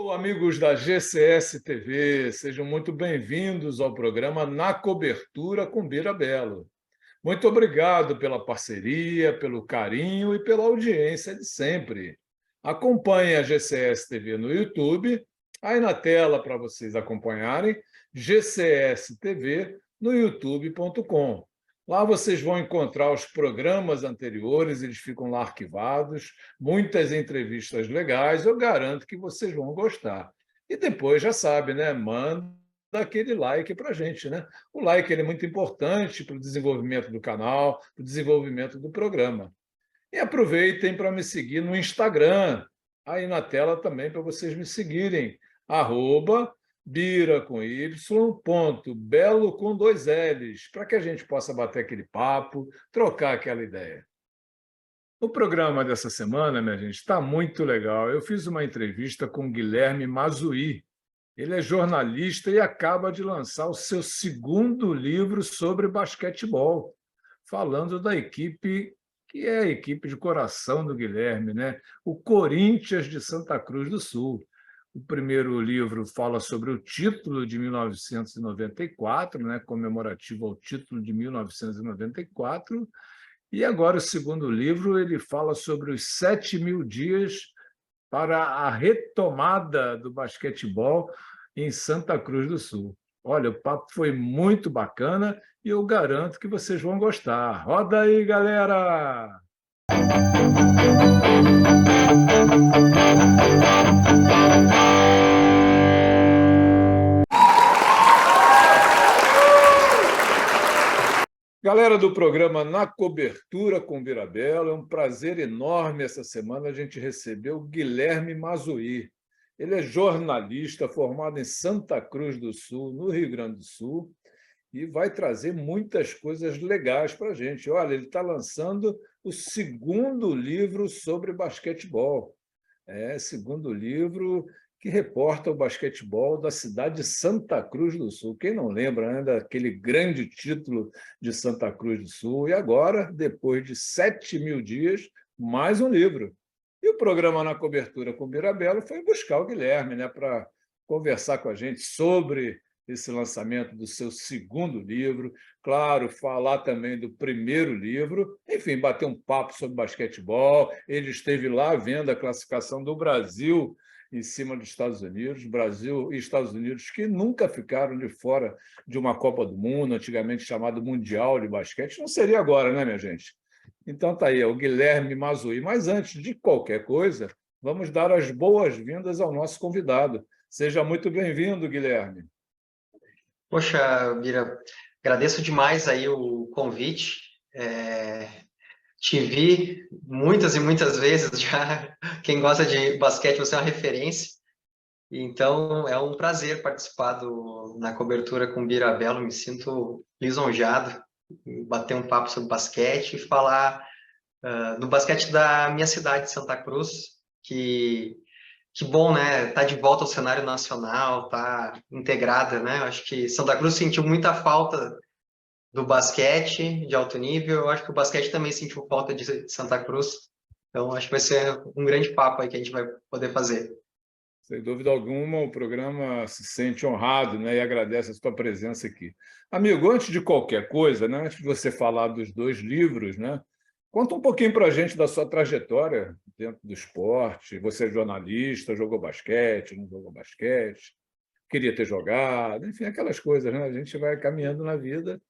Alô, amigos da GCS TV, sejam muito bem-vindos ao programa Na Cobertura com Bira Belo. Muito obrigado pela parceria, pelo carinho e pela audiência de sempre. Acompanhe a GCS TV no YouTube, aí na tela para vocês acompanharem, GCS TV no youtube.com. Lá vocês vão encontrar os programas anteriores, eles ficam lá arquivados, muitas entrevistas legais, eu garanto que vocês vão gostar. E depois, já sabe, né? Manda aquele like para a gente, né? O like ele é muito importante para o desenvolvimento do canal, para o desenvolvimento do programa. E aproveitem para me seguir no Instagram, aí na tela também para vocês me seguirem, @bira com y, belo com 2 L's, para que a gente possa bater aquele papo, trocar aquela ideia. O programa dessa semana, minha gente, está muito legal. Eu fiz uma entrevista com o Guilherme Mazzuì. Ele é jornalista e acaba de lançar o seu segundo livro sobre basquetebol, falando da equipe que é a equipe de coração do Guilherme, né? O Corinthians de Santa Cruz do Sul. O primeiro livro fala sobre o título de 1994, né? Comemorativo ao título de 1994, e agora o segundo livro ele fala sobre os 7.000 dias para a retomada do basquetebol em Santa Cruz do Sul. Olha, o papo foi muito bacana e eu garanto que vocês vão gostar. Roda aí, galera! Galera do programa Na Cobertura com Bira Belo, é um prazer enorme essa semana a gente receber o Guilherme Mazzuì. Ele é jornalista formado em Santa Cruz do Sul, no Rio Grande do Sul, e vai trazer muitas coisas legais para a gente. Olha, ele está lançando o segundo livro sobre basquetebol. Segundo livro que reporta o basquetebol da cidade de Santa Cruz do Sul. Quem não lembra, né, daquele grande título de Santa Cruz do Sul? E agora, depois de 7.000 dias, mais um livro. E o programa Na Cobertura com Bira Belo foi buscar o Guilherme, né, para conversar com a gente sobre esse lançamento do seu segundo livro, claro, falar também do primeiro livro, enfim, bater um papo sobre basquetebol. Ele esteve lá vendo a classificação do Brasil em cima dos Estados Unidos, Brasil e Estados Unidos que nunca ficaram de fora de uma Copa do Mundo, antigamente chamado Mundial de Basquete. Não seria agora, né, minha gente? Então tá aí, é o Guilherme Mazzuì. Mas antes de qualquer coisa, vamos dar as boas-vindas ao nosso convidado. Seja muito bem-vindo, Guilherme. Poxa, Bira, agradeço demais aí o convite. Te vi muitas e muitas vezes já. Quem gosta de basquete, você é uma referência. Então, é um prazer participar na cobertura com Bira Belo. Me sinto lisonjeado em bater um papo sobre basquete e falar do basquete da minha cidade, Santa Cruz, que bom, né? Tá de volta ao cenário nacional, tá integrada, né? Eu acho que Santa Cruz sentiu muita falta do basquete de alto nível. Eu acho que o basquete também sentiu falta de Santa Cruz. Então, acho que vai ser um grande papo aí que a gente vai poder fazer. Sem dúvida alguma, o programa se sente honrado, né, e agradece a sua presença aqui. Amigo, antes de qualquer coisa, né, antes de você falar dos 2 livros, né, conta um pouquinho para a gente da sua trajetória dentro do esporte. Você é jornalista, jogou basquete, não jogou basquete, queria ter jogado, enfim, aquelas coisas, né? A gente vai caminhando na vida.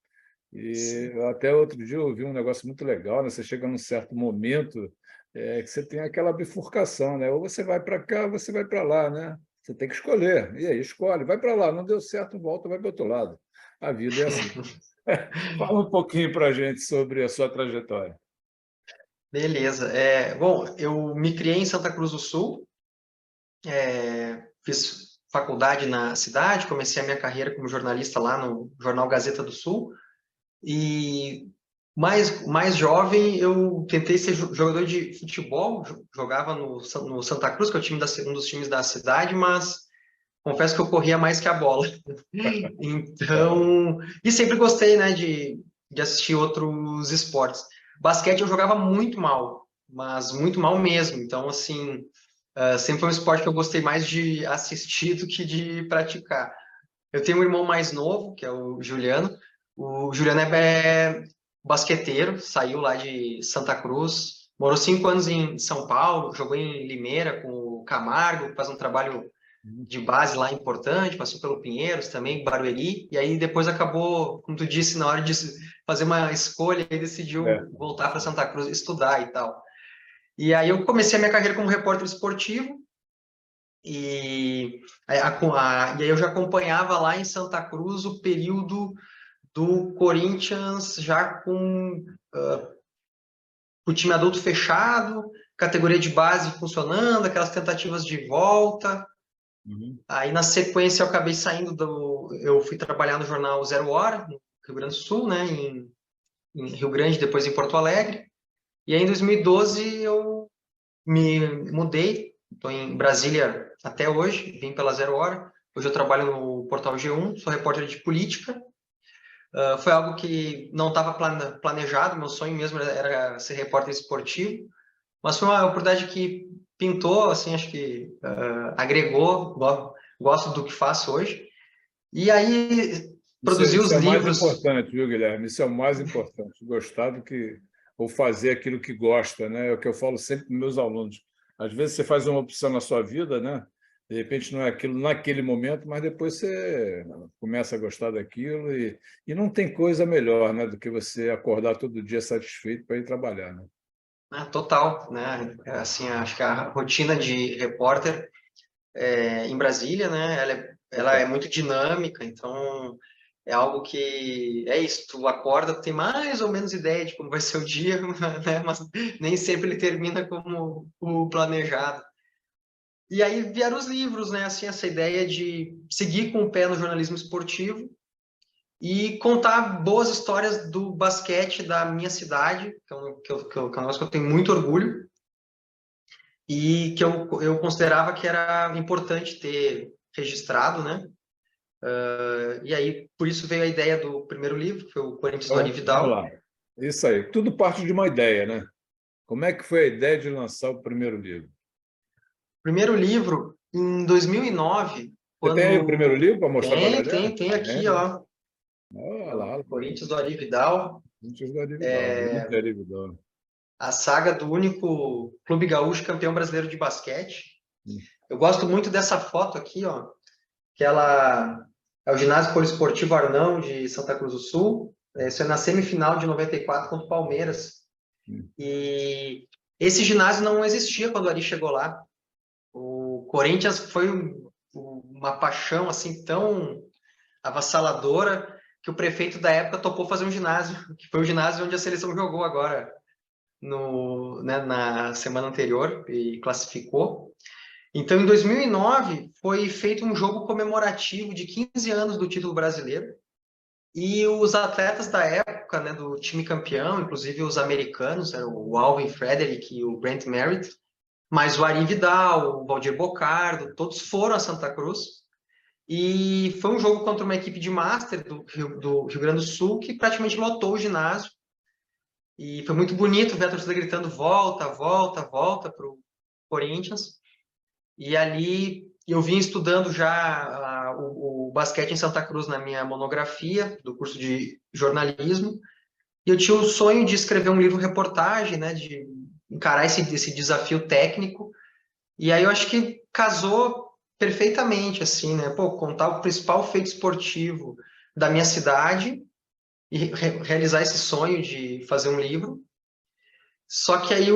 E até outro dia eu ouvi um negócio muito legal, né? Você chega num certo momento que você tem aquela bifurcação, né? Ou você vai para cá, ou você vai para lá, né? Você tem que escolher. E aí, escolhe. Vai para lá, não deu certo, volta, vai para o outro lado. A vida é assim. Fala um pouquinho para a gente sobre a sua trajetória. Beleza. Bom, eu me criei em Santa Cruz do Sul, fiz faculdade na cidade, comecei a minha carreira como jornalista lá no jornal Gazeta do Sul. E mais jovem, eu tentei ser jogador de futebol, jogava no Santa Cruz, que é um dos times da cidade, mas confesso que eu corria mais que a bola. Então, e sempre gostei, né, de assistir outros esportes. Basquete eu jogava muito mal, mas muito mal mesmo. Então, assim, sempre foi um esporte que eu gostei mais de assistir do que de praticar. Eu tenho um irmão mais novo, que é o Juliano. O Juliano é basqueteiro, saiu lá de Santa Cruz, morou 5 anos em São Paulo, jogou em Limeira com o Camargo, faz um trabalho de base lá importante, passou pelo Pinheiros também, Barueri, e aí depois acabou, como tu disse, na hora de fazer uma escolha, ele É. decidiu voltar para Santa Cruz estudar e tal. E aí eu comecei a minha carreira como repórter esportivo, e aí eu já acompanhava lá em Santa Cruz o período do Corinthians já com o time adulto fechado, categoria de base funcionando, aquelas tentativas de volta. Uhum. Aí na sequência eu acabei saindo eu fui trabalhar no jornal Zero Hora, no Rio Grande do Sul, né, em Rio Grande, depois em Porto Alegre. E aí em 2012 eu me mudei, estou em Brasília até hoje, vim pela Zero Hora. Hoje eu trabalho no portal G1, sou repórter de política. Foi algo que não estava planejado, meu sonho mesmo era ser repórter esportivo, mas foi uma oportunidade que pintou, assim, acho que agregou, gosto do que faço hoje. E aí Isso é, produzi isso os é o mais livros. importante, viu, Guilherme? Isso é o mais importante. Gostar do que ou fazer aquilo que gosta, né? É o que eu falo sempre para meus alunos. Às vezes você faz uma opção na sua vida, né? De repente não é aquilo naquele momento, mas depois você começa a gostar daquilo e não tem coisa melhor, né, do que você acordar todo dia satisfeito para ir trabalhar, né? Total, né? Assim, acho que a rotina de repórter em Brasília, né? Ela é muito dinâmica, então é algo que é isso. Tu acorda, tu tem mais ou menos ideia de como vai ser o dia, né? Mas nem sempre ele termina como o planejado. E aí vieram os livros, né? Assim, essa ideia de seguir com o pé no jornalismo esportivo e contar boas histórias do basquete da minha cidade, que é um negócio que eu tenho muito orgulho e que eu considerava que era importante ter registrado, né? E aí, por isso veio a ideia do primeiro livro, que foi o Corinthians do Ari Então, vamos Vidal. lá. Isso aí. Tudo parte de uma ideia, né? Como é que foi a ideia de lançar o primeiro livro? Primeiro livro, em 2009, Você tem aí o primeiro quando... livro para mostrar para a galera? Tem aqui, Tem. ó, Olha é lá, o olha lá. Corinthians do Ari Vidal, Antes da Arividal, grande Arividal. a saga do único clube gaúcho campeão brasileiro de basquete. Hum. Eu gosto muito dessa foto aqui, ó, que ela é o ginásio poliesportivo Arnão de Santa Cruz do Sul. Isso é na semifinal de 94 contra o Palmeiras. E esse ginásio não existia quando o Ari chegou lá. O Corinthians foi uma paixão assim tão avassaladora que o prefeito da época topou fazer um ginásio, que foi o ginásio onde a seleção jogou agora na semana anterior e classificou. Então, em 2009, foi feito um jogo comemorativo de 15 anos do título brasileiro. E os atletas da época, né, do time campeão, inclusive os americanos, o Alvin Frederick e o Brent Merritt, mas o Ari Vidal, o Valdir Bocardo, todos foram a Santa Cruz. E foi um jogo contra uma equipe de Master do Rio Grande do Sul que praticamente lotou o ginásio. E foi muito bonito ver a torcida gritando volta, volta, volta para o Corinthians. E ali eu vim estudando já o basquete em Santa Cruz na minha monografia do curso de jornalismo. E eu tinha o sonho de escrever um livro reportagem, né, de encarar esse desafio técnico. E aí eu acho que casou perfeitamente, assim, né? Pô, contar o principal feito esportivo da minha cidade e realizar esse sonho de fazer um livro. Só que aí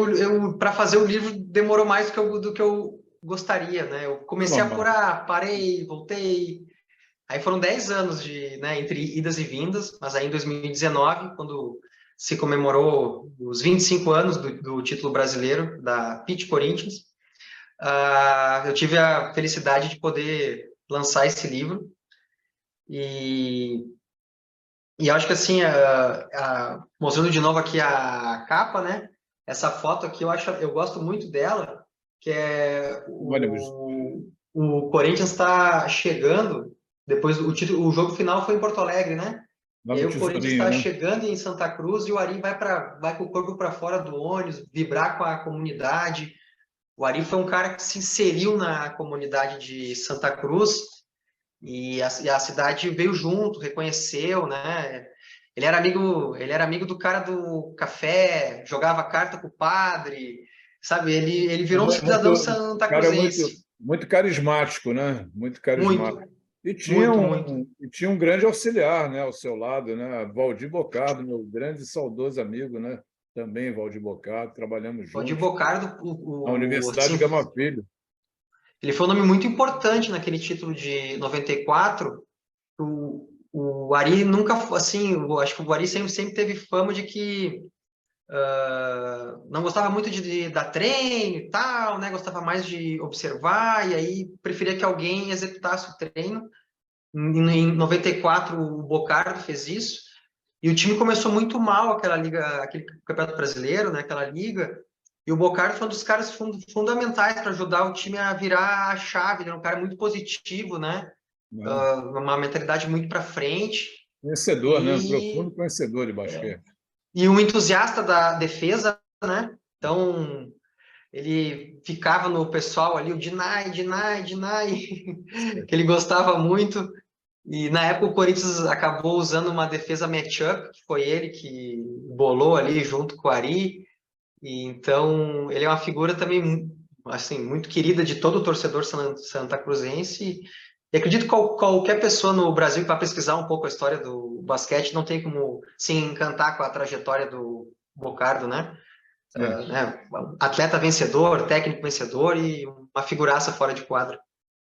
para fazer o livro demorou mais do que eu gostaria, né? Eu comecei a Normal. apurar, parei, voltei. Aí foram 10 anos né, entre idas e vindas, mas aí em 2019, quando se comemorou os 25 anos do título brasileiro da Pitch Corinthians, eu tive a felicidade de poder lançar esse livro. E acho que assim, mostrando de novo aqui a capa, né? Essa foto aqui eu gosto muito dela, que é O ônibus, o Corinthians está chegando, depois o jogo final foi em Porto Alegre, né? lá E aí no o Corinthians Tesourinho, está né? chegando em Santa Cruz e o Ari vai com o corpo para fora do ônibus, vibrar com a comunidade. O Ari foi um cara que se inseriu na comunidade de Santa Cruz e a cidade veio junto, reconheceu, né? Ele era amigo do cara do café, jogava carta com o padre, sabe? Ele virou um cidadão Cara, santacruzense. muito carismático, né? Muito carismático. Muito, muito. E tinha um grande auxiliar, né, ao seu lado, né? Valdir Bocardo, meu grande e saudoso amigo, né? Também Valdir Bocardo, trabalhamos O de juntos Bocardo, na Universidade assim, Gama Filho. ele foi um nome muito importante naquele título de 94. O Ari nunca, assim, eu acho que o Ari sempre teve fama de que não gostava muito de dar treino e tal, né? Gostava mais de observar, e aí preferia que alguém executasse o treino. Em 94, o Bocardo fez isso, e o time começou muito mal, aquela liga, aquele campeonato brasileiro, né? Aquela liga, e o Bocardo foi um dos caras fundamentais para ajudar o time a virar a chave. Ele era um cara muito positivo, né? Né? Uma mentalidade muito para frente, Conhecedor, né? Um profundo e conhecedor de basquete. um entusiasta da defesa, né? Então, ele ficava no pessoal ali, o Deny, que ele gostava muito. E na época o Corinthians acabou usando uma defesa matchup, que foi ele que bolou ali junto com o Ari. E então, ele é uma figura também assim, muito querida de todo o torcedor santa cruzense. E acredito que qualquer pessoa no Brasil que vá pesquisar um pouco a história do basquete não tem como se encantar com a trajetória do Bocardo, né? É. Né? Atleta vencedor, técnico vencedor e uma figuraça fora de quadra.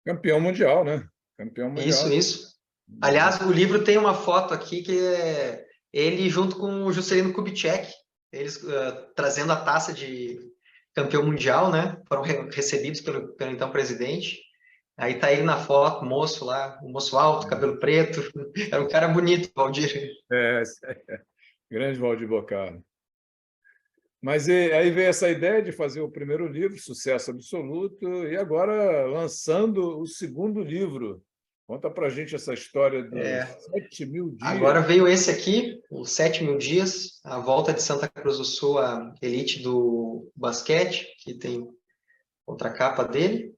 Campeão mundial, né? Campeão mundial. Isso. Aliás, o livro tem uma foto aqui que é ele junto com o Juscelino Kubitschek, eles trazendo a taça de campeão mundial, né? Foram recebidos pelo então presidente. Aí tá ele na foto, moço lá, um moço alto, cabelo preto. Era um cara bonito, Valdir. É, grande Valdir Bocardo. Mas aí veio essa ideia de fazer o primeiro livro, sucesso absoluto, e agora lançando o segundo livro. Conta para a gente essa história dos 7.000 dias. Agora veio esse aqui, os 7.000 dias, a volta de Santa Cruz do Sul, a elite do basquete, que tem outra capa dele.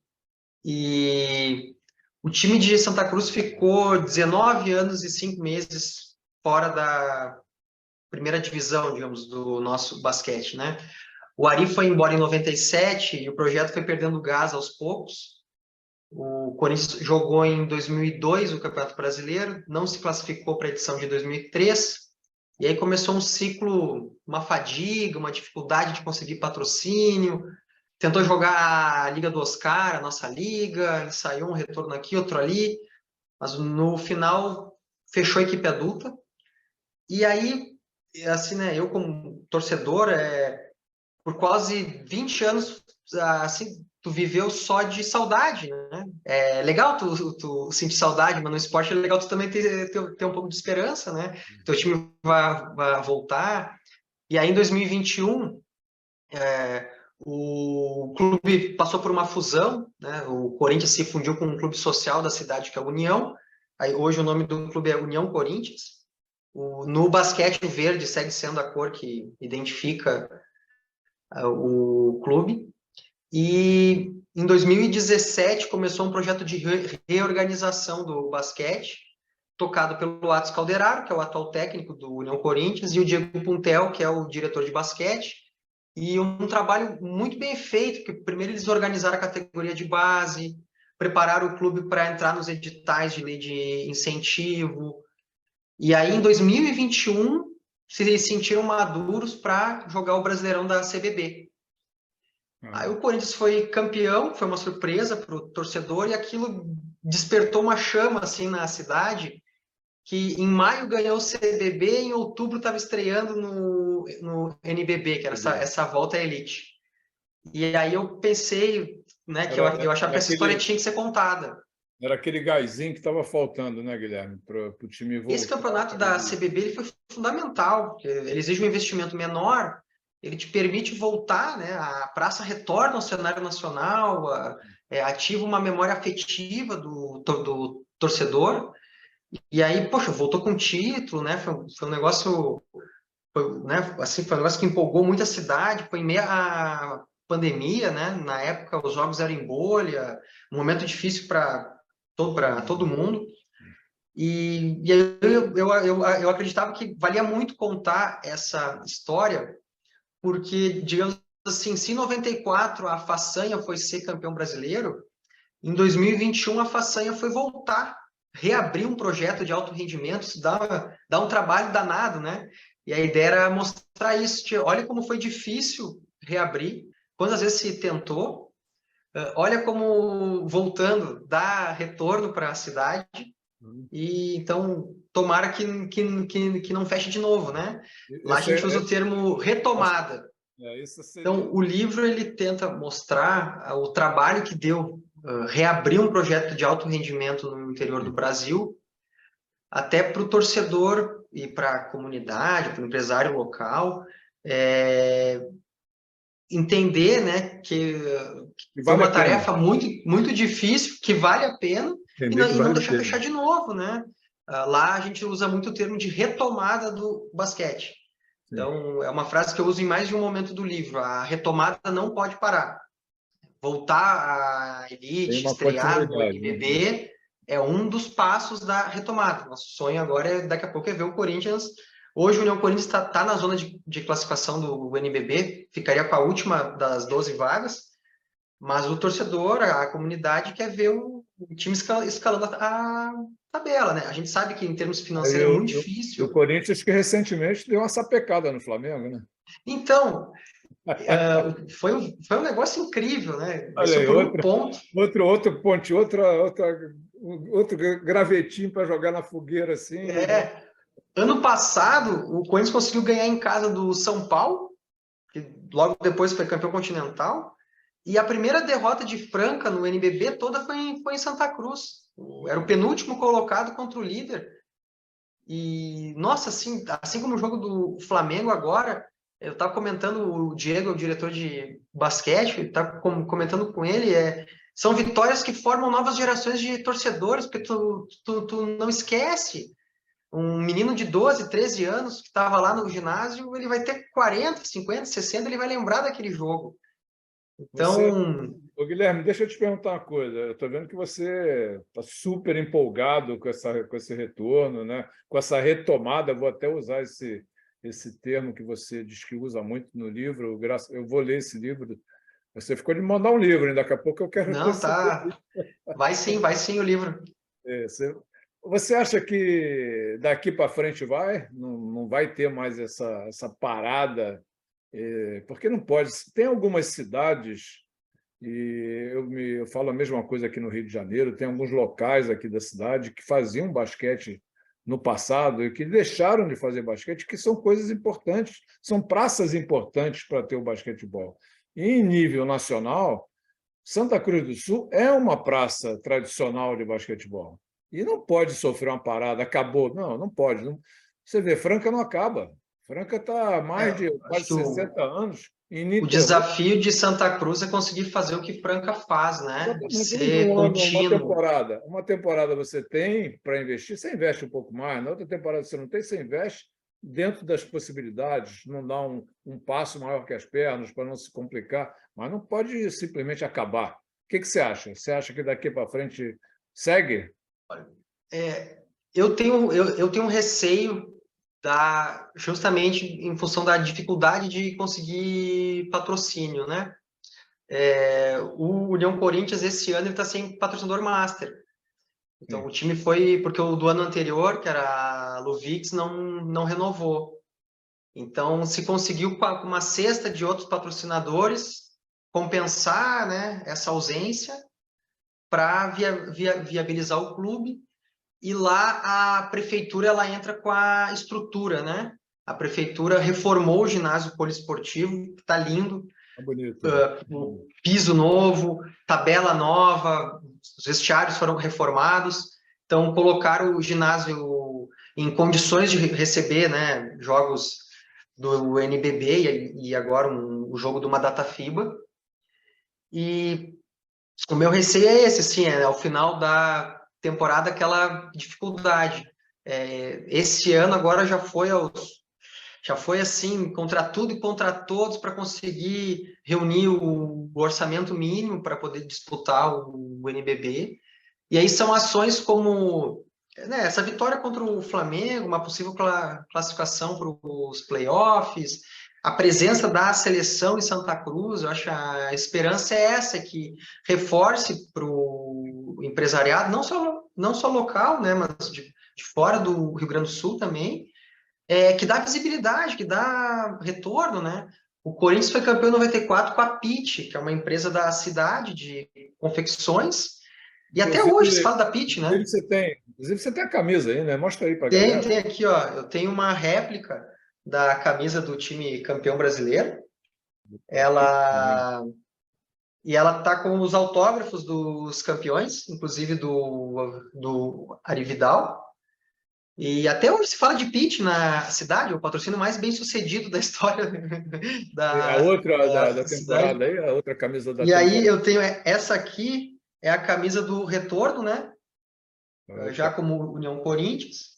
E o time de Santa Cruz ficou 19 anos e 5 meses fora da primeira divisão, digamos, do nosso basquete, né? O Ari foi embora em 97 e o projeto foi perdendo gás aos poucos. O Corinthians jogou em 2002 o Campeonato Brasileiro, não se classificou para a edição de 2003, e aí começou um ciclo, uma fadiga, uma dificuldade de conseguir patrocínio. Tentou jogar a Liga do Oscar, a nossa liga, ensaiou um retorno aqui, outro ali, mas no final fechou a equipe adulta. E aí, assim, né, eu como torcedor, por quase 20 anos, assim, tu viveu só de saudade, né? É legal tu sentir saudade, mas no esporte é legal tu também ter um pouco de esperança, né? Teu time vai voltar. E aí, em 2021, o clube passou por uma fusão, né? O Corinthians se fundiu com um clube social da cidade, que é a União. Aí, hoje o nome do clube é União Corinthians. No basquete, o verde segue sendo a cor que identifica o clube. E em 2017 começou um projeto de reorganização do basquete, tocado pelo Atos Calderaro, que é o atual técnico do União Corinthians, e o Diego Puntel, que é o diretor de basquete. E um trabalho muito bem feito, porque primeiro eles organizaram a categoria de base, prepararam o clube para entrar nos editais de lei de incentivo. E aí, em 2021, se sentiram maduros para jogar o Brasileirão da CBB. Aí o Corinthians foi campeão, foi uma surpresa para o torcedor, e aquilo despertou uma chama assim na cidade, que em maio ganhou o CBB, em outubro estava estreando no NBB, que era essa volta à elite. E aí eu pensei, né, que eu achava que essa história tinha que ser contada. Era aquele gásinho que estava faltando, né, Guilherme, para o time voltar. Esse campeonato da CBB ele foi fundamental, porque ele exige um investimento menor, ele te permite voltar, né, a praça retorna ao cenário nacional, ativa uma memória afetiva do torcedor. E aí, poxa, voltou com título, né? Foi um negócio, né? Assim, foi um negócio que empolgou muito a cidade. Foi em meio pandemia, né? Na época, os jogos eram em bolha, um momento difícil para todo mundo. E eu acreditava que valia muito contar essa história, porque, digamos assim, se em 94 a Façanha foi ser campeão brasileiro, em 2021 a Façanha foi voltar, reabrir um projeto de alto rendimento, isso dá um trabalho danado, né? E a ideia era mostrar isso, olha como foi difícil reabrir, quantas vezes se tentou, olha como voltando, dá retorno para a cidade, e então tomara que não feche de novo, né? Lá a Esse gente usa o termo retomada. isso seria. Então, o livro ele tenta mostrar o trabalho que deu reabrir um projeto de alto rendimento no interior do Brasil, até para o torcedor e para a comunidade, para o empresário local, entender, né, que E foi vale uma a pena. tarefa muito, muito difícil, que vale a pena, Entender que e não vale a deixar pena. fechar de novo, né? Lá a gente usa muito o termo de retomada do basquete. Sim. Então, é uma frase que eu uso em mais de um momento do livro. A retomada não pode parar. Voltar à Tem elite, uma estrear no continuidade, né? NBB é um dos passos da retomada. Nosso sonho agora, daqui a pouco, é ver o Corinthians. Hoje o União Corinthians está na zona de classificação do NBB, ficaria com a última das 12 vagas, mas o torcedor, a comunidade, quer ver o time escalando a tabela, né? A gente sabe que em termos Aí financeiros é muito o difícil. Corinthians, que recentemente deu uma sapecada no Flamengo, né? Então, foi um negócio incrível, né? Olha Desceu aí, por um ponto. outro ponte, outro gravetinho para jogar na fogueira assim. Ano passado, o Corinthians conseguiu ganhar em casa do São Paulo, que logo depois foi campeão continental, e a primeira derrota de Franca no NBB toda foi em Santa Cruz. Era o penúltimo colocado contra o líder. E, nossa, assim como o jogo do Flamengo agora, eu estava comentando, o Diego, o diretor de basquete, estava comentando com ele, são vitórias que formam novas gerações de torcedores, porque tu não esquece. Um menino de 12, 13 anos que estava lá no ginásio, ele vai ter 40, 50, 60, ele vai lembrar daquele jogo. Você, Então, ô Guilherme, deixa eu te perguntar uma coisa. Eu estou vendo que você está super empolgado com esse retorno, né? Com essa retomada. Vou até usar esse termo que você diz que usa muito no livro. Eu vou ler esse livro. Você ficou de mandar um livro, hein? Daqui a pouco eu quero não, receber. tá. Vai sim o livro. Você acha que daqui para frente não vai ter mais essa parada? Porque não pode. Tem algumas cidades, e eu falo a mesma coisa aqui no Rio de Janeiro, tem alguns locais aqui da cidade que faziam basquete no passado e que deixaram de fazer basquete, que são coisas importantes, são praças importantes para ter o basquetebol. E em nível nacional, Santa Cruz do Sul é uma praça tradicional de basquetebol. E não pode sofrer uma parada, acabou. Não, não pode. Você vê, Franca não acaba. Franca está há mais de Acho quase que 60 anos o ininterrupto. desafio de Santa Cruz é conseguir fazer o que Franca faz, né? Exatamente. Ser Um ano, contínuo. uma temporada você tem para investir, você investe um pouco mais. Na outra temporada você não tem, você investe dentro das possibilidades, não dá um passo maior que as pernas para não se complicar, mas não pode simplesmente acabar. O que você acha? Você acha que daqui para frente segue? Eu tenho um receio justamente em função da dificuldade de conseguir patrocínio, né? O União Corinthians esse ano está sem patrocinador master. Então Sim. o time foi porque o do ano anterior, que era a Luvix, não renovou. Então se conseguiu com uma cesta de outros patrocinadores compensar, né, essa ausência para viabilizar o clube. E lá a prefeitura ela entra com a estrutura, né? A prefeitura reformou o ginásio poliesportivo, que está lindo, É bonito. o piso novo, tabela nova, os vestiários foram reformados, então colocaram o ginásio em condições de receber, né, jogos do NBB e agora o jogo de uma data FIBA. E o meu receio é esse, sim, ao final da temporada aquela dificuldade. Esse ano agora já foi assim, contra tudo e contra todos para conseguir reunir o orçamento mínimo para poder disputar o NBB. E aí são ações como, né, essa vitória contra o Flamengo, uma possível classificação para os playoffs, a presença da seleção em Santa Cruz. Eu acho que a esperança é essa, que reforce para o empresariado, não só local, né, mas de fora do Rio Grande do Sul também, que dá visibilidade, que dá retorno, né? O Corinthians foi campeão em 94 com a Pitt, que é uma empresa da cidade de confecções, e até hoje se fala da Pitt, né? Inclusive você tem a camisa aí, né? Mostra aí para a Tem, galera. tem aqui, ó, eu tenho uma réplica da camisa do time campeão brasileiro. Ela tá com os autógrafos dos campeões, inclusive do Ari Vidal. E até hoje se fala de Pitt na cidade, o patrocínio mais bem sucedido da história A outra da da cidade. temporada aí, a outra camisa da E aí temporada. eu tenho essa aqui, é a camisa do retorno, né? Já Opa. como União Corinthians.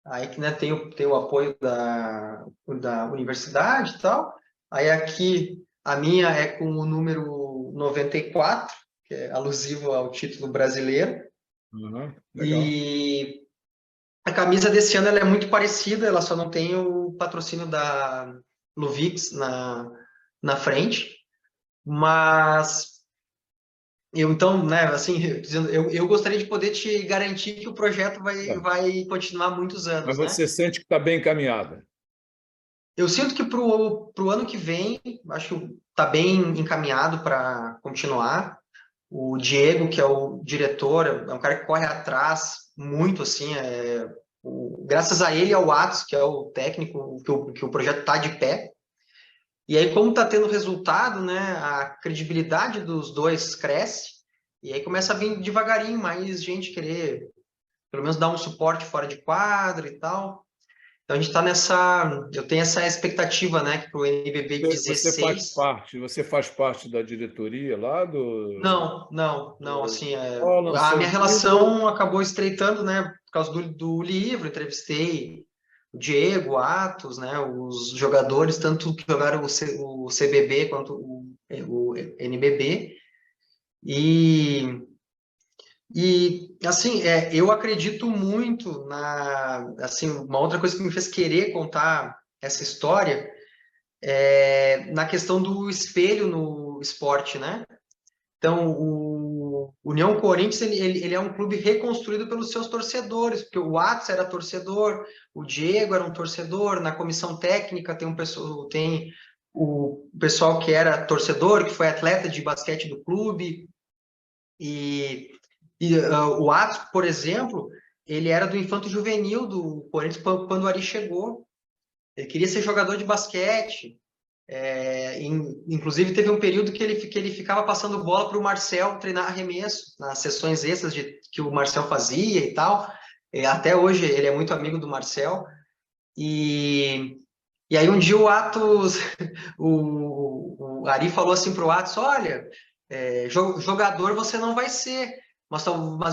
Aí que, né, tem o apoio da universidade e tal. Aí aqui a minha é com o número 94, que é alusivo ao título brasileiro. Uhum, legal. E a camisa desse ano ela é muito parecida, ela só não tem o patrocínio da Luvix na frente. Mas então, né, assim, eu gostaria de poder te garantir que o projeto Tá. vai continuar muitos Mas anos, né? você sente que está bem encaminhada. Eu sinto que para o ano que vem, acho que está bem encaminhado para continuar. O Diego, que é o diretor, é um cara que corre atrás muito, assim, graças a ele e ao Atos, que é o técnico, que o projeto está de pé. E aí, como está tendo resultado, né, a credibilidade dos dois cresce, e aí começa a vir devagarinho mais gente querer, pelo menos, dar um suporte fora de quadro e tal. Então, a gente está eu tenho essa expectativa, né, que para o NBB Você 16... faz parte da diretoria lá do Não, assim, Rola, a seu minha livro. relação acabou estreitando, né, por causa do livro. Entrevistei o Diego, o Atos, né, os jogadores, tanto que jogaram o CBB quanto o NBB, e, assim, eu acredito muito assim, uma outra coisa que me fez querer contar essa história na questão do espelho no esporte, né? Então, o União Corinthians ele é um clube reconstruído pelos seus torcedores, porque o Atos era torcedor, o Diego era um torcedor, na comissão técnica tem o pessoal que era torcedor, que foi atleta de basquete do clube, e, o Atos, por exemplo, ele era do infanto juvenil do Corinthians quando o Ari chegou. Ele queria ser jogador de basquete. Inclusive, teve um período que ele ficava passando bola para o Marcel treinar arremesso, nas sessões extras que o Marcel fazia e tal. Até hoje ele é muito amigo do Marcel. E aí um dia o Atos, o Ari falou assim para o Atos: olha, jogador você não vai ser, mas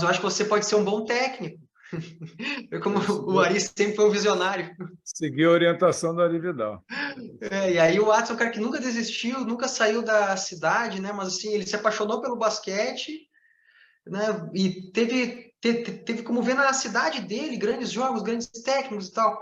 eu acho que você pode ser um bom técnico. Como o Ari sempre foi um visionário. Seguir a orientação do Ari Vidal. E aí o Watson é um cara que nunca desistiu, nunca saiu da cidade, né? Mas assim, ele se apaixonou pelo basquete, né? E teve como ver na cidade dele grandes jogos, grandes técnicos e tal.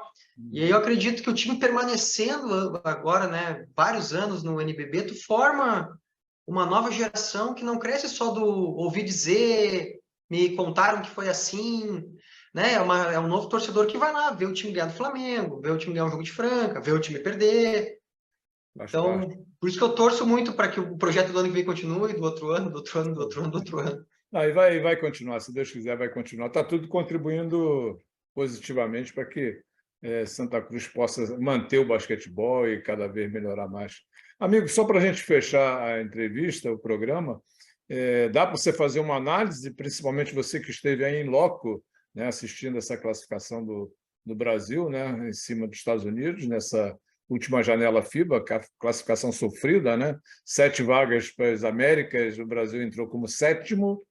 E aí eu acredito que o time permanecendo agora, né, vários anos no NBB, tu forma uma nova geração que não cresce só do ouvir dizer, me contaram que foi assim, né? É um novo torcedor que vai lá ver o time ganhar do Flamengo, ver o time ganhar um jogo de Franca, ver o time perder. Faz Então, parte. por isso que eu torço muito para que o projeto do ano que vem continue, do outro ano, do outro ano, do outro ano, do outro ano. Aí vai continuar, se Deus quiser, vai continuar. Está tudo contribuindo positivamente para que Santa Cruz possa manter o basquetebol e cada vez melhorar mais. Amigo, só para a gente fechar a entrevista, o programa, dá para você fazer uma análise, principalmente você que esteve aí em loco, né, assistindo essa classificação do Brasil, né, em cima dos Estados Unidos, nessa última janela FIBA, classificação sofrida, né? 7 vagas para as Américas, o Brasil entrou como sétimo,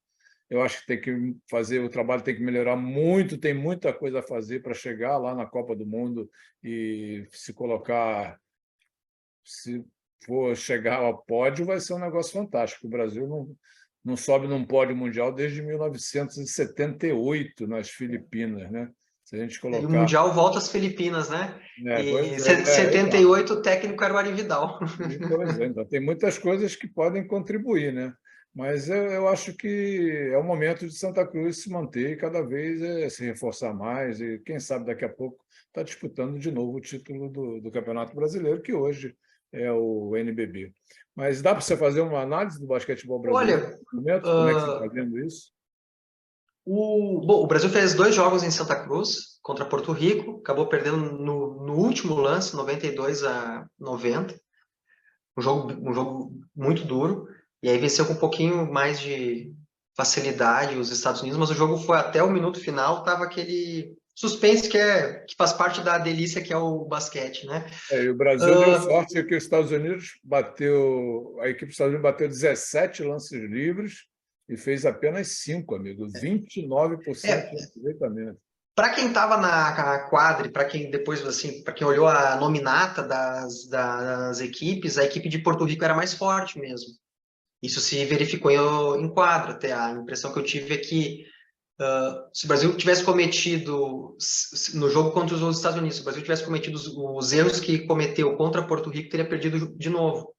Eu acho que tem que fazer, o trabalho tem que melhorar muito, tem muita coisa a fazer para chegar lá na Copa do Mundo e se colocar, se for chegar ao pódio, vai ser um negócio fantástico. O Brasil não sobe num pódio mundial desde 1978 nas Filipinas, né? Se a gente E o colocar. Mundial volta às Filipinas, né? Pois E então. 78 o técnico era o Ari Vidal. Pois é, então tem muitas coisas que podem contribuir, né? Mas eu acho que é o momento de Santa Cruz se manter e cada vez se reforçar mais e, quem sabe, daqui a pouco está disputando de novo o título do Campeonato Brasileiro, que hoje é o NBB. Mas dá para você fazer uma análise do basquetebol brasileiro Olha, no momento? Como é que você está vendo isso? o Brasil fez 2 jogos em Santa Cruz contra Porto Rico, acabou perdendo no último lance, 92-90. Um jogo muito duro, e aí venceu com um pouquinho mais de facilidade os Estados Unidos, mas o jogo foi até o minuto final, tava aquele suspense que faz parte da delícia que é o basquete, né? E o Brasil deu sorte que os Estados Unidos a equipe dos Estados Unidos bateu 17 lances livres e fez apenas 5, amigo, 29% de aproveitamento. Para quem estava na quadra, para quem depois, assim, para quem olhou a nominata das equipes, a equipe de Porto Rico era mais forte mesmo. Isso se verificou em quadra, até a impressão que eu tive é que se o Brasil tivesse cometido, no jogo contra os Estados Unidos, se o Brasil tivesse cometido os erros que cometeu contra Porto Rico, teria perdido de novo.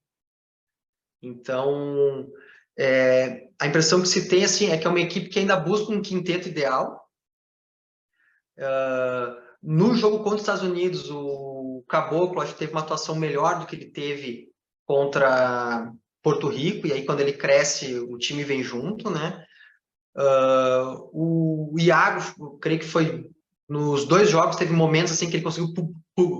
Então, a impressão que se tem assim, é que é uma equipe que ainda busca um quinteto ideal. No jogo contra os Estados Unidos, o Caboclo acho que teve uma atuação melhor do que ele teve contra Porto Rico, e aí quando ele cresce, o time vem junto, né? O Iago, creio que foi nos 2 jogos, teve momentos assim que ele conseguiu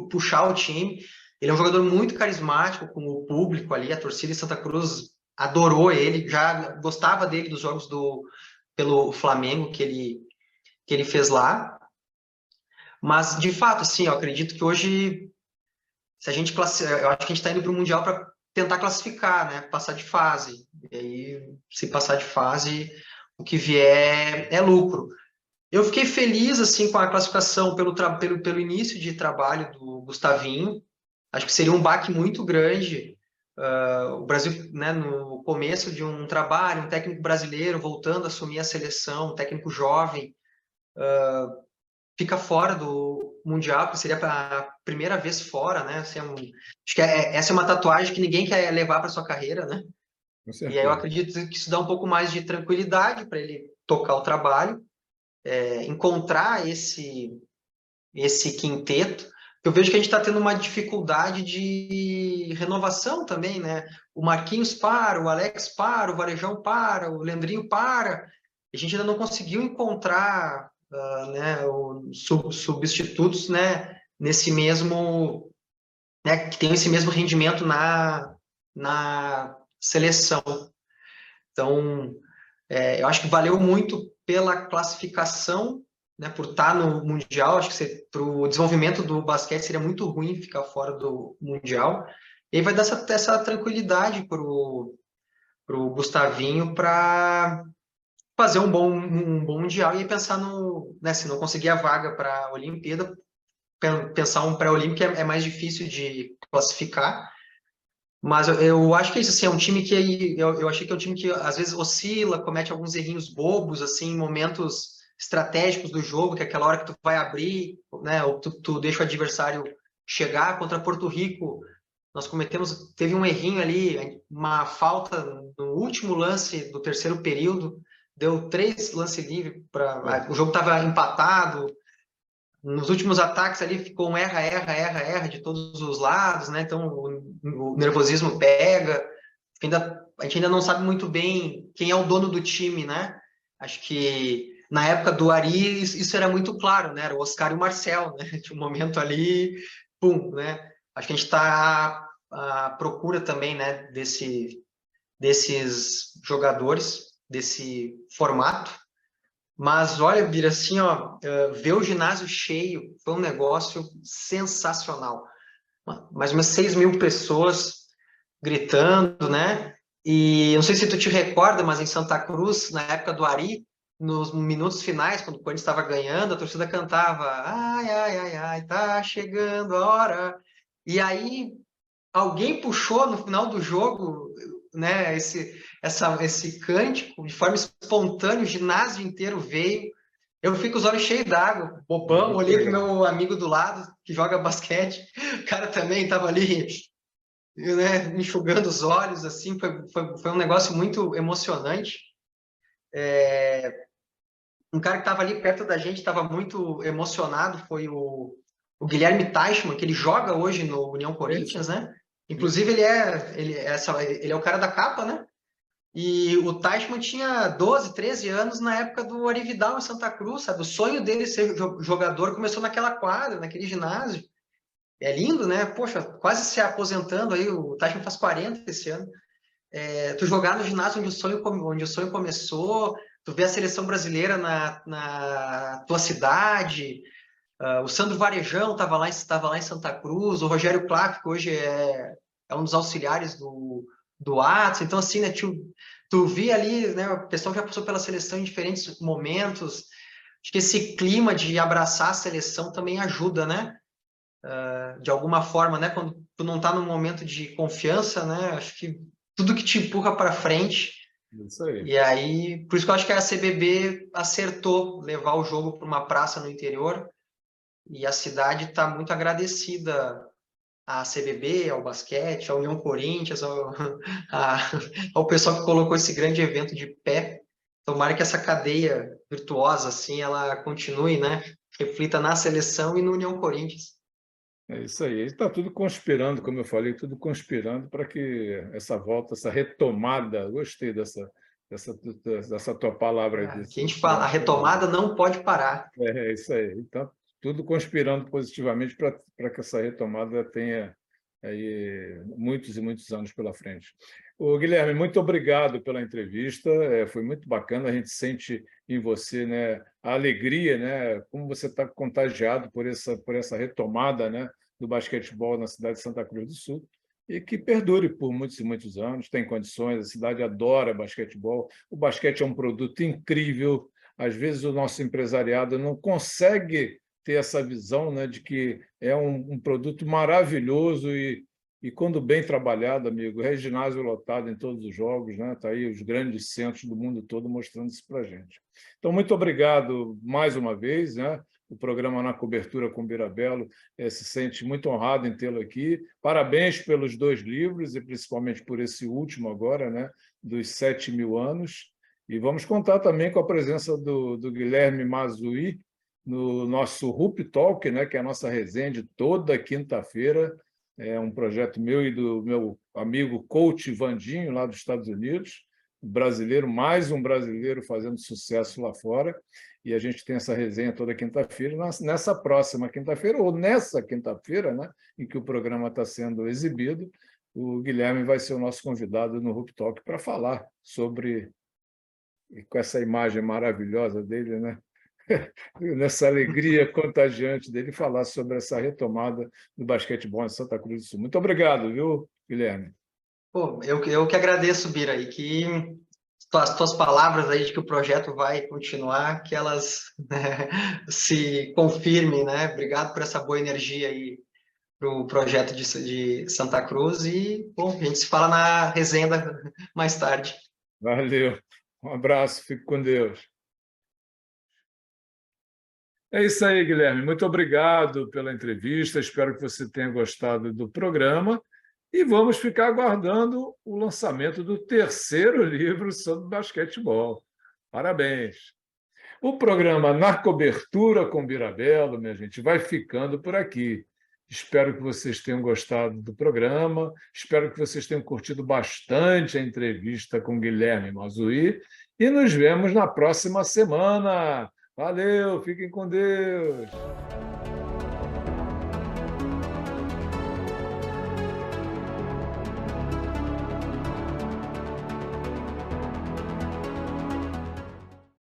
puxar o time. Ele é um jogador muito carismático com o público ali, a torcida de Santa Cruz adorou ele, já gostava dele dos jogos pelo Flamengo que ele fez lá. Mas, de fato, assim, eu acredito que hoje, se a gente eu acho que a gente está indo para o Mundial para tentar classificar, né? Passar de fase. E aí, se passar de fase, o que vier é lucro. Eu fiquei feliz, assim, com a classificação pelo início de trabalho do Gustavinho. Acho que seria um baque muito grande. O Brasil, né, no começo de um trabalho, um técnico brasileiro voltando a assumir a seleção, um técnico jovem, fica fora do Mundial, que seria a primeira vez fora, né? Assim, acho que essa é uma tatuagem que ninguém quer levar para sua carreira, né? Com E aí eu certeza. acredito que isso dá um pouco mais de tranquilidade para ele tocar o trabalho, encontrar esse quinteto. Eu vejo que a gente está tendo uma dificuldade de renovação também, né? O Marquinhos para, o Alex para, o Varejão para, o Leandrinho para. A gente ainda não conseguiu encontrar né, substitutos, né, nesse mesmo, né, que tem esse mesmo rendimento na seleção. Então, eu acho que valeu muito pela classificação, né, por estar no Mundial. Acho que para o desenvolvimento do basquete seria muito ruim ficar fora do Mundial. E aí vai dar essa tranquilidade para o Gustavinho para fazer um bom Mundial e aí pensar né, se não conseguir a vaga para a Olimpíada, pensar um pré-olímpico é mais difícil de classificar. Mas eu acho que é isso, assim, é um time que eu achei que é um time que às vezes oscila, comete alguns errinhos bobos, assim, em momentos estratégicos do jogo, que é aquela hora que tu vai abrir, né, ou tu deixa o adversário chegar. Contra Porto Rico, teve um errinho ali, uma falta no último lance do terceiro período, deu 3 lances livres, o jogo estava empatado. Nos últimos ataques ali ficou um erra de todos os lados, né? Então o nervosismo pega. A gente ainda não sabe muito bem quem é o dono do time, né? Acho que na época do Ari isso era muito claro, né? Era o Oscar e o Marcel, né? Tinha um momento ali, pum, né? Acho que a gente está à procura também, né? Desses jogadores, desse formato. Mas olha, Bira, assim, ó, ver o ginásio cheio foi um negócio sensacional. Mais umas 6.000 pessoas gritando, né? E não sei se tu te recorda, mas em Santa Cruz, na época do Ari, nos minutos finais, quando o Corinthians estava ganhando, a torcida cantava ai, ai, ai, ai, tá chegando a hora. E aí alguém puxou no final do jogo, né, esse cântico de forma espontânea, o ginásio inteiro veio. Eu fico com os olhos cheios d'água, bobão, olhei pro meu amigo do lado, que joga basquete, o cara também estava ali, né, enxugando os olhos, assim, foi um negócio muito emocionante. Um cara que estava ali perto da gente, estava muito emocionado, foi o Guilherme Teichmann, que ele joga hoje no União Corinthians, né? Inclusive, ele é o cara da capa, né? E o Teichmann tinha 12, 13 anos na época do Arividal em Santa Cruz, sabe? O sonho dele ser jogador começou naquela quadra, naquele ginásio. É lindo, né? Poxa, quase se aposentando aí, o Teichmann faz 40 esse ano. Tu jogar no ginásio onde o sonho começou, tu vê a seleção brasileira na tua cidade, o Sandro Varejão estava lá em Santa Cruz, o Rogério Clark, que hoje é um dos auxiliares do Atos. Então, assim, né, tu via ali, né, o pessoal já passou pela seleção em diferentes momentos. Acho que esse clima de abraçar a seleção também ajuda, né? De alguma forma, né? Quando tu não está num momento de confiança, né? Acho que tudo que te empurra para frente. Isso aí. E aí, por isso que eu acho que a CBB acertou levar o jogo para uma praça no interior. E a cidade está muito agradecida à CBB, ao basquete, à União Corinthians, ao pessoal que colocou esse grande evento de pé. Tomara que essa cadeia virtuosa, assim, ela continue, né? Reflita na seleção e no União Corinthians. É isso aí. Está tudo conspirando, como eu falei, tudo conspirando para que essa volta, essa retomada, gostei dessa tua palavra aí. Que a gente fala, a retomada não pode parar. É isso aí. Então, tudo conspirando positivamente para que essa retomada tenha aí muitos e muitos anos pela frente. Ô, Guilherme, muito obrigado pela entrevista. Foi muito bacana. A gente sente em você, né, a alegria, né, como você está contagiado por essa retomada, né, do basquetebol na cidade de Santa Cruz do Sul e que perdure por muitos e muitos anos. Tem condições. A cidade adora basquetebol. O basquete é um produto incrível. Às vezes o nosso empresariado não consegue ter essa visão, né, de que é um produto maravilhoso e quando bem trabalhado, amigo, é ginásio lotado em todos os jogos, né? Tá aí os grandes centros do mundo todo mostrando isso para a gente. Então, muito obrigado mais uma vez, né? O programa Na Cobertura com Birabello se sente muito honrado em tê-lo aqui. Parabéns pelos 2 livros e principalmente por esse último agora, né? Dos 7.000 anos. E vamos contar também com a presença do Guilherme Mazui no nosso Rup Talk, né, que é a nossa resenha de toda quinta-feira. É um projeto meu e do meu amigo coach Vandinho, lá dos Estados Unidos, brasileiro, mais um brasileiro fazendo sucesso lá fora. E a gente tem essa resenha toda quinta-feira. Nessa próxima quinta-feira, ou nessa quinta-feira, né, em que o programa está sendo exibido, o Guilherme vai ser o nosso convidado no Rup Talk para falar sobre, com essa imagem maravilhosa dele, né? Nessa alegria contagiante dele, falar sobre essa retomada do basquetebol em Santa Cruz do Sul. Muito obrigado, viu, Guilherme? Pô, eu que agradeço, Bira, e que as tuas palavras aí de que o projeto vai continuar, que elas né, se confirmem, né? Obrigado por essa boa energia aí para o projeto de Santa Cruz e, bom, a gente se fala na resenha mais tarde. Valeu. Um abraço, fique com Deus. É isso aí, Guilherme. Muito obrigado pela entrevista. Espero que você tenha gostado do programa. E vamos ficar aguardando o lançamento do 3º livro sobre basquetebol. Parabéns! O programa Na Cobertura com Birabello, minha gente, vai ficando por aqui. Espero que vocês tenham gostado do programa, espero que vocês tenham curtido bastante a entrevista com Guilherme Mazui e nos vemos na próxima semana. Valeu, fiquem com Deus!